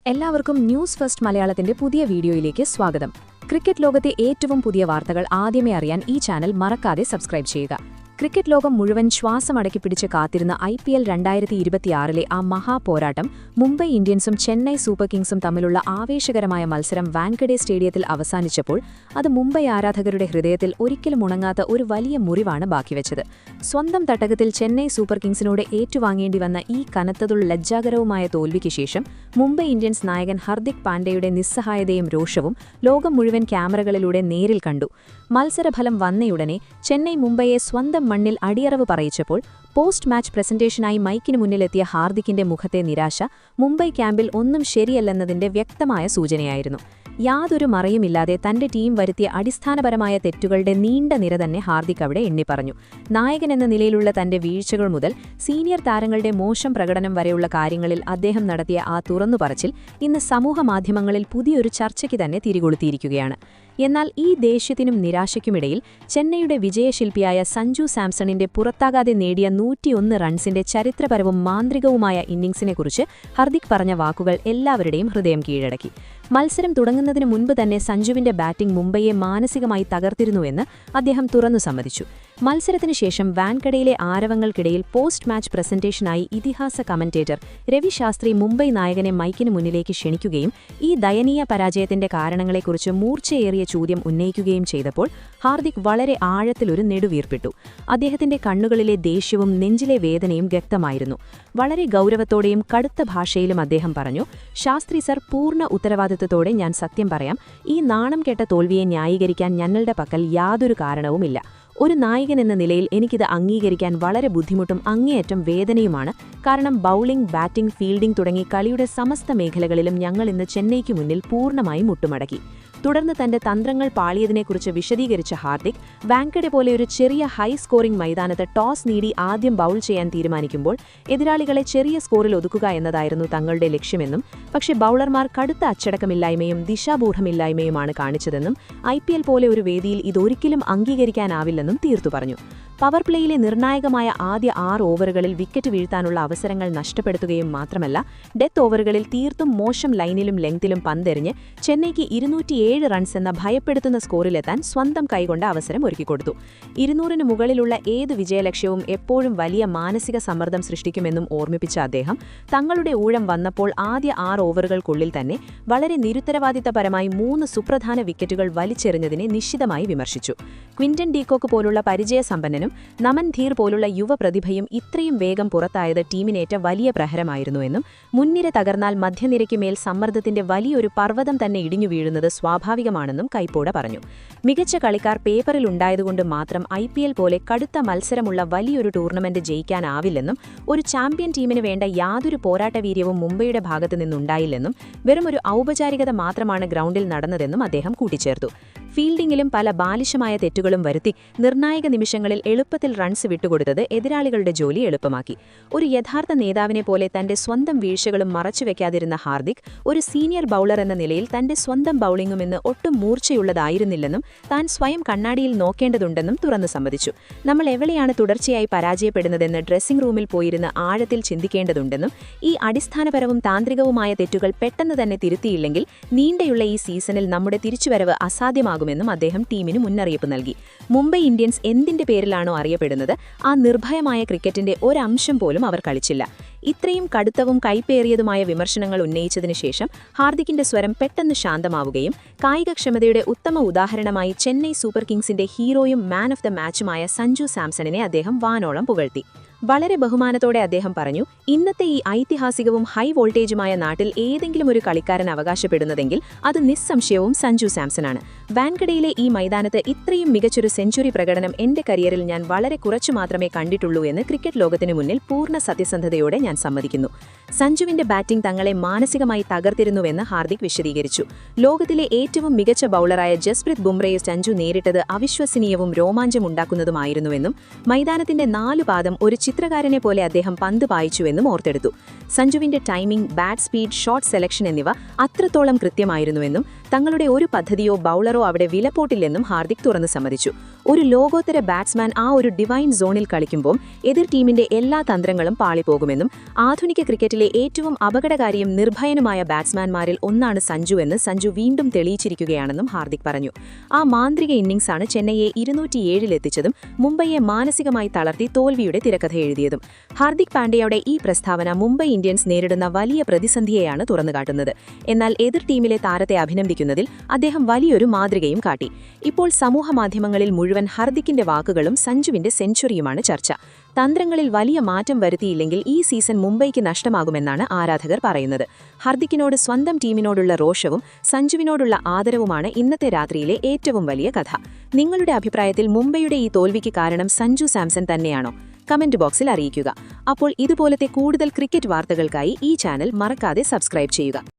എല്ലാവർക്കും news first മലയാളത്തിന്റെ പുതിയ വീഡിയോയിലേക്ക് സ്വാഗതം. ക്രിക്കറ്റ് ലോകത്തെ ഏറ്റവും പുതിയ വാർത്തകൾ ആദ്യമേ അറിയാൻ ഈ ചാനൽ മറക്കാതെ സബ്സ്ക്രൈബ് ചെയ്യുക. ക്രിക്കറ്റ് ലോകം മുഴുവൻ ശ്വാസമടക്കിപ്പിടിച്ച് കാത്തിരുന്ന IPL 2026 ആ മഹാപോരാട്ടം മുംബൈ ഇന്ത്യൻസും ചെന്നൈ സൂപ്പർ കിങ്സും തമ്മിലുള്ള ആവേശകരമായ മത്സരം വാൻഖഡെ സ്റ്റേഡിയത്തിൽ അവസാനിച്ചപ്പോൾ അത് മുംബൈ ആരാധകരുടെ ഹൃദയത്തിൽ ഒരിക്കലും ഉണങ്ങാത്ത ഒരു വലിയ മുറിവാണ് ബാക്കിവെച്ചത്. സ്വന്തം തട്ടകത്തിൽ ചെന്നൈ സൂപ്പർ കിങ്സിനോട് ഏറ്റുവാങ്ങേണ്ടി വന്ന ഈ കനത്തതുള്ള ലജ്ജാകരവുമായ തോൽവിക്ക് ശേഷം മുംബൈ ഇന്ത്യൻസ് നായകൻ ഹർദിക് പാണ്ഡ്യയുടെ നിസ്സഹായതയും രോഷവും ലോകം മുഴുവൻ ക്യാമറകളിലൂടെ നേരിൽ കണ്ടു. മത്സരഫലം വന്നയുടനെ ചെന്നൈ മുംബൈയെ സ്വന്തം മണ്ണിൽ അടിയറവ് പറയിച്ചപ്പോൾ പോസ്റ്റ് മാച്ച് പ്രസന്റേഷനായി മൈക്കിന് മുന്നിലെത്തിയ ഹാർദിക്കിന്റെ മുഖത്തെ നിരാശ മുംബൈ ക്യാമ്പിൽ ഒന്നും ശരിയല്ലെന്നതിന്റെ വ്യക്തമായ സൂചനയായിരുന്നു. യാതൊരു മറയുമില്ലാതെ തന്റെ ടീം വരുത്തിയ അടിസ്ഥാനപരമായ തെറ്റുകളുടെ നീണ്ട നിര തന്നെ ഹാർദിക് അവിടെ എണ്ണിപ്പറഞ്ഞു. നായകനെന്ന നിലയിലുള്ള തന്റെ വീഴ്ചകൾ മുതൽ സീനിയർ താരങ്ങളുടെ മോശം പ്രകടനം വരെയുള്ള കാര്യങ്ങളിൽ അദ്ദേഹം നടത്തിയ ആ തുറന്നുപറച്ചിൽ ഇന്ന് സമൂഹമാധ്യമങ്ങളിൽ പുതിയൊരു ചർച്ചയ്ക്ക് തന്നെ തിരികൊളുത്തിയിരിക്കുകയാണ്. എന്നാൽ ഈ ദേഷ്യത്തിനും നിരാശയ്ക്കുമിടയിൽ ചെന്നൈയുടെ വിജയശില്പിയായ സഞ്ജു സാംസണിന്റെ പുറത്താകാതെ നേടിയ 101 റൺസിന്റെ ചരിത്രപരവും മാന്ത്രികവുമായ ഇന്നിംഗ്സിനെക്കുറിച്ച് ഹർദിക് പറഞ്ഞ വാക്കുകൾ എല്ലാവരുടെയും ഹൃദയം കീഴടക്കി. മത്സരം തുടങ്ങുന്നതിന് മുൻപ് തന്നെ സഞ്ജുവിന്റെ ബാറ്റിംഗ് മുംബൈയെ മാനസികമായി തകർത്തിരുന്നുവെന്ന് അദ്ദേഹം തുറന്നു സമ്മതിച്ചു. മത്സരത്തിനു ശേഷം വാൻഖഡയിലെ ആരവങ്ങൾക്കിടയിൽ പോസ്റ്റ് മാച്ച് പ്രസന്റേഷനായി ഇതിഹാസ കമന്റേറ്റർ രവി ശാസ്ത്രി മുംബൈ നായകനെ മൈക്കിന് മുന്നിലേക്ക് ക്ഷണിക്കുകയും ഈ ദയനീയ പരാജയത്തിന്റെ കാരണങ്ങളെക്കുറിച്ച് മൂർച്ചയേറിയ ചോദ്യം ഉന്നയിക്കുകയും ചെയ്തപ്പോൾ ഹാർദിക് വളരെ ആഴത്തിലൊരു നെടുവീർപ്പിട്ടു. അദ്ദേഹത്തിന്റെ കണ്ണുകളിലെ ദേഷ്യവും നെഞ്ചിലെ വേദനയും വ്യക്തമായിരുന്നു. വളരെ ഗൗരവത്തോടെയും കടുത്ത ഭാഷയിലും അദ്ദേഹം പറഞ്ഞു, ശാസ്ത്രി സർ, പൂർണ്ണ ഉത്തരവാദിത്വത്തോടെ ഞാൻ സത്യം പറയാം, ഈ നാണം കെട്ട തോൽവിയെ ന്യായീകരിക്കാൻ ഞങ്ങളുടെ പക്കൽ യാതൊരു കാരണവുമില്ല. ഒരു നായകൻ എന്ന നിലയിൽ എനിക്കിത് അംഗീകരിക്കാൻ വളരെ ബുദ്ധിമുട്ടും അങ്ങേയറ്റം വേദനയുമാണ്. കാരണം ബൌളിംഗ്, ബാറ്റിംഗ്, ഫീൽഡിംഗ് തുടങ്ങി കളിയുടെ സമസ്ത മേഖലകളിലും ഞങ്ങൾ ഇന്ന് ചെന്നൈക്ക് മുന്നിൽ പൂർണ്ണമായി മുട്ടുമടക്കി. തുടർന്ന് തന്റെ തന്ത്രങ്ങൾ പാളിയതിനെക്കുറിച്ച് വിശദീകരിച്ച ഹാർദിക്, വാൻഖഡെ പോലെ ഒരു ചെറിയ ഹൈ സ്കോറിംഗ് മൈതാനത്ത് ടോസ് നേടി ആദ്യം ബൌൾ ചെയ്യാൻ തീരുമാനിക്കുമ്പോൾ എതിരാളികളെ ചെറിയ സ്കോറിൽ ഒതുക്കുക എന്നതായിരുന്നു തങ്ങളുടെ ലക്ഷ്യമെന്നും പക്ഷേ ബൌളർമാർ കടുത്ത അച്ചടക്കമില്ലായ്മയും ദിശാബോധമില്ലായ്മയുമാണ് കാണിച്ചതെന്നും IPL പോലെ ഒരു വേദിയിൽ ഇതൊരിക്കലും അംഗീകരിക്കാനാവില്ലെന്നും തീർത്തു പറഞ്ഞു. പവർ പ്ലേയിലെ നിർണായകമായ ആദ്യ 6 ഓവറുകളിൽ വിക്കറ്റ് വീഴ്ത്താനുള്ള അവസരങ്ങൾ നഷ്ടപ്പെടുത്തുകയും മാത്രമല്ല, ഡെത്ത് ഓവറുകളിൽ തീർത്തും മോശം ലൈനിലും ലെങ്തിലും പന്തെറിഞ്ഞ് ചെന്നൈക്ക് 207 റൺസ് എന്ന ഭയപ്പെടുത്തുന്ന സ്കോറിലെത്താൻ സ്വന്തം കൈകൊണ്ട് അവസരം ഒരുക്കിക്കൊടുത്തു. 200-ന് മുകളിലുള്ള ഏത് വിജയലക്ഷ്യവും എപ്പോഴും വലിയ മാനസിക സമ്മർദ്ദം സൃഷ്ടിക്കുമെന്നും ഓർമ്മിപ്പിച്ച അദ്ദേഹം തങ്ങളുടെ ഊഴം വന്നപ്പോൾ ആദ്യ 6 ഓവറുകൾക്കുള്ളിൽ തന്നെ വളരെ നിരുത്തരവാദിത്തപരമായി 3 സുപ്രധാന വിക്കറ്റുകൾ വലിച്ചെറിഞ്ഞതിനെ നിശിതമായി വിമർശിച്ചു. ക്വിന്റൻ ഡീകോക്ക് പോലുള്ള പരിചയസമ്പന്നനും നമൻ ധീർ പോലുള്ള യുവപ്രതിഭയും ഇത്രയും വേഗം പുറത്തായത് ടീമിനേറ്റ വലിയ പ്രഹരമായിരുന്നുവെന്നും മുൻനിര തകർന്നാൽ മധ്യനിരയ്ക്കുമേൽ സമ്മർദ്ദത്തിന്റെ വലിയൊരു പർവ്വതം തന്നെ ഇടിഞ്ഞു വീഴുന്നത് സ്വാഭാവികമാണെന്നും കൈപ്പോട പറഞ്ഞു. മികച്ച കളിക്കാർ പേപ്പറിൽ ഉണ്ടായതുകൊണ്ട് മാത്രം IPL പോലെ കടുത്ത മത്സരമുള്ള വലിയൊരു ടൂർണമെന്റ് ജയിക്കാനാവില്ലെന്നും ഒരു ചാമ്പ്യൻ ടീമിന് വേണ്ട യാതൊരു പോരാട്ടവീര്യവും മുംബൈയുടെ ഭാഗത്തു നിന്നുണ്ടായില്ലെന്നും വെറുമൊരു ഔപചാരികത മാത്രമാണ് ഗ്രൗണ്ടിൽ നടന്നതെന്നും അദ്ദേഹം കൂട്ടിച്ചേർത്തു. ഫീൽഡിംഗിലും പല ബാലിശമായ തെറ്റുകളും വരുത്തി നിർണായക നിമിഷങ്ങളിൽ എളുപ്പത്തിൽ റൺസ് വിട്ടുകൊടുത്തത് എതിരാളികളുടെ ജോലി എളുപ്പമാക്കി. ഒരു യഥാർത്ഥ നേതാവിനെ പോലെ തന്റെ സ്വന്തം വീഴ്ചകളും മറച്ചുവെക്കാതിരുന്ന ഹാർദിക് ഒരു സീനിയർ ബൌളർ എന്ന നിലയിൽ തന്റെ സ്വന്തം ബൌളിംഗുമെന്ന് ഒട്ടും മൂർച്ചയുള്ളതായിരുന്നില്ലെന്നും താൻ സ്വയം കണ്ണാടിയിൽ നോക്കേണ്ടതുണ്ടെന്നും തുറന്നു സമ്മതിച്ചു. നമ്മൾ എവിടെയാണ് തുടർച്ചയായി പരാജയപ്പെടുന്നതെന്ന് ഡ്രസ്സിംഗ് റൂമിൽ പോയിരുന്ന് ആഴത്തിൽ ചിന്തിക്കേണ്ടതുണ്ടെന്നും ഈ അടിസ്ഥാനപരവും താന്ത്രികവുമായ തെറ്റുകൾ പെട്ടെന്ന് തന്നെ തിരുത്തിയില്ലെങ്കിൽ നീണ്ടയുള്ള ഈ സീസണിൽ നമ്മുടെ തിരിച്ചുവരവ് അസാധ്യമാകുമെന്നും അദ്ദേഹം ടീമിന് മുന്നറിയിപ്പ് നൽകി. മുംബൈ ഇന്ത്യൻസ് എന്തിന്റെ പേരിലാണോ അറിയപ്പെടുന്നത്, ആ നിർഭയമായ ക്രിക്കറ്റിന്റെ ഒരംശം പോലും അവർ കളിച്ചില്ല. ഇത്രയും കടുത്തവും കൈപ്പേറിയതുമായ വിമർശനങ്ങൾ ഉന്നയിച്ചതിനു ശേഷം ഹാർദിക്കിന്റെ സ്വരം പെട്ടെന്ന് ശാന്തമാവുകയും കായികക്ഷമതയുടെ ഉത്തമ ഉദാഹരണമായി ചെന്നൈ സൂപ്പർ കിങ്സിന്റെ ഹീറോയും മാൻ ഓഫ് ദ മാച്ചുമായ സഞ്ജു സാംസണിനെ അദ്ദേഹം വാനോളം പുകഴ്ത്തി. വളരെ ബഹുമാനത്തോടെ അദ്ദേഹം പറഞ്ഞു, ഇന്നത്തെ ഈ ഐതിഹാസികവും ഹൈ വോൾട്ടേജുമായ നാട്ടിൽ ഏതെങ്കിലും ഒരു കളിക്കാരൻ അവകാശപ്പെടുന്നതെങ്കിൽ അത് നിസ്സംശയവും സഞ്ജു സാംസണാണ്. വാൻഖഡയിലെ ഈ മൈതാനത്ത് ഇത്രയും മികച്ചൊരു സെഞ്ചുറി പ്രകടനം എന്റെ കരിയറിൽ ഞാൻ വളരെ കുറച്ചു മാത്രമേ കണ്ടിട്ടുള്ളൂ എന്ന് ക്രിക്കറ്റ് ലോകത്തിനു മുന്നിൽ പൂർണ്ണ സത്യസന്ധതയോടെ ഞാൻ സമ്മതിക്കുന്നു. സഞ്ജുവിന്റെ ബാറ്റിംഗ് തങ്ങളെ മാനസികമായി തകർത്തിരുന്നുവെന്ന് ഹാർദിക് വിശദീകരിച്ചു. ലോകത്തിലെ ഏറ്റവും മികച്ച ബൌളറായ ജസ്പ്രീത് ബുംറയെ സഞ്ജു നേരിട്ടത് അവിശ്വസനീയവും രോമാഞ്ചമുണ്ടാക്കുന്നതുമായിരുന്നുവെന്നും മൈതാനത്തിന്റെ 4 പാദം ഒരു ചിത്രകാരനെ പോലെ അദ്ദേഹം പന്ത് പായിച്ചുവെന്നും ഓർത്തെടുത്തു. സഞ്ജുവിന്റെ timing, bat speed, shot selection എന്നിവ അത്രത്തോളം കൃത്യമായിരുന്നുവെന്നും തങ്ങളുടെ ഒരു പദ്ധതിയോ ബൌളറോ അവിടെ വിലപ്പോട്ടില്ലെന്നും ഹാർദിക് തുറന്നു സമ്മതിച്ചു. ഒരു ലോകോത്തര ബാറ്റ്സ്മാൻ ആ ഒരു ഡിവൈൻ സോണിൽ കളിക്കുമ്പോൾ എതിർ ടീമിന്റെ എല്ലാ തന്ത്രങ്ങളും പാളിപ്പോകുമെന്നും ആധുനിക ക്രിക്കറ്റിലെ ഏറ്റവും അപകടകാരിയും നിർഭയനുമായ ബാറ്റ്സ്മാൻമാരിൽ ഒന്നാണ് സഞ്ജു എന്ന് സഞ്ജു വീണ്ടും തെളിയിച്ചിരിക്കുകയാണെന്നും ഹാർദിക് പറഞ്ഞു. ആ മാന്ത്രിക ഇന്നിംഗ്സാണ് ചെന്നൈയെ 207-ലെത്തിച്ചതും മുംബൈയെ മാനസികമായി തളർത്തി തോൽവിയുടെ തിരക്കഥ എഴുതിയതും. ഹാർദിക് പാണ്ഡ്യയുടെ ഈ പ്രസ്താവന മുംബൈ ഇന്ത്യൻസ് നേരിടുന്ന വലിയ പ്രതിസന്ധിയെയാണ് തുറന്നുകാട്ടുന്നത്. എന്നാൽ എതിർ ടീമിലെ താരത്തെ അഭിനന്ദിക്കുന്നതിൽ അദ്ദേഹം വലിയൊരു മാതൃകയും കാട്ടി. ഇപ്പോൾ സമൂഹമാധ്യമങ്ങളിൽ മുഴുവൻ ഹാർദിക്കിന്റെ വാക്കുകളും സഞ്ജുവിന്റെ സെഞ്ചുറിയുമാണ് ചർച്ച. തന്ത്രങ്ങളിൽ വലിയ മാറ്റം വരുത്തിയില്ലെങ്കിൽ ഈ സീസൺ മുംബൈക്ക് നഷ്ടമാകുമെന്നാണ് ആരാധകർ പറയുന്നത്. ഹാർദിക്കിനോട് സ്വന്തം ടീമിനോടുള്ള രോഷവും സഞ്ജുവിനോടുള്ള ആദരവുമാണ് ഇന്നത്തെ രാത്രിയിലെ ഏറ്റവും വലിയ കഥ. നിങ്ങളുടെ അഭിപ്രായത്തിൽ മുംബൈയുടെ ഈ തോൽവിക്ക് കാരണം സഞ്ജു സാംസൺ തന്നെയാണോ? കമന്റ് ബോക്സിൽ അറിയിക്കുക. അപ്പോൾ ഇതുപോലത്തെ കൂടുതൽ ക്രിക്കറ്റ് വാർത്തകൾക്കായി ഈ ചാനൽ മറക്കാതെ സബ്സ്ക്രൈബ് ചെയ്യുക.